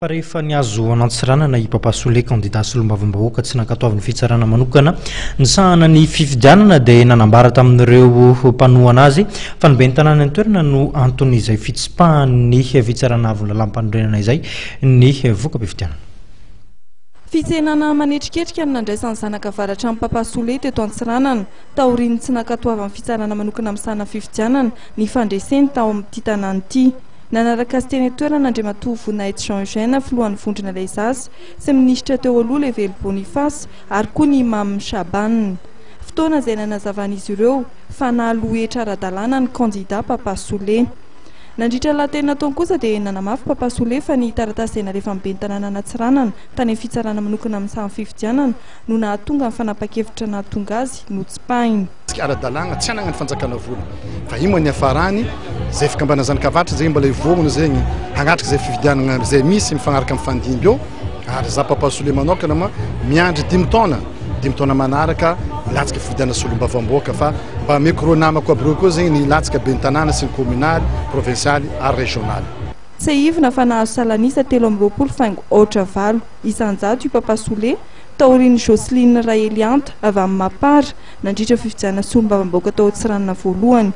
Rehefa niazo anantsiranana i Papa Soule candidat Solombavambahoaka tsy nankatoavin'ny fitsarana manokana ny sahana ny fifidianana dia nanambara tamin'ireo mpanohana azy fa ny ben'ny tanàna ny toerana no antony izay fitsipahany fitsarana avy lalampanorenana izay ny voka fifidianana. Fitsenana manetriketrika ny nandraisan'ny zanaka avaratra amin'ny Papa Soule teto Antsiranana taoriany tsy nankatoavan'ny fitsarana manokana amin'ny sahana fifidianana ny fandreseny tao amin'ity tanàna ity. Nanaraka azy teny toerana Andriamatoa Voninahitra Jean Eugène filohan'ny vondrona ilay zasy sy minisitra teo aloha Levely Boniface ary koa ny Imam Shaban. Fotoana izay nanazavan'izy ireo fa nahalohetra ara-dalàna ny candidat Papa Soule. Nandritra lahateny nataony kosa dia nanamafy Papa Soule fa ny taratasy izay narehefa amin'ny ben'ny tanàna Antsiranana tany amin'ny fitsarana manokana amin'ny sahana fifidianana no nahatonga ny fanapa-kevitra nahatonga azy notsipahiny. Ara-dalàna tsy anana ny fanjakana vola fa io moa ny hafarany zay fikambana zanakavatra zay mbola ivogny zegny hanatrika zay fifidianana zay misy mifagnaraka amin'ny fandimby eo ary za Papa Soule manokana ma miandry 10 taona manaraka latsaka fifidianana Solombavambahoaka fa mba micro namako aby reo koa zegny ny latsaka ben'ny tanàna sy ny communaly provincialy ary régionaly. Tsy ivona fa nahazo salanisa 320 faingo ohatra valo isanjato io Papa Soule taorian'ny Joseline Raeliante avy amin'ny Mapara nandritra fifidianana Solombavambahoaka tao Antsiranana voalohany.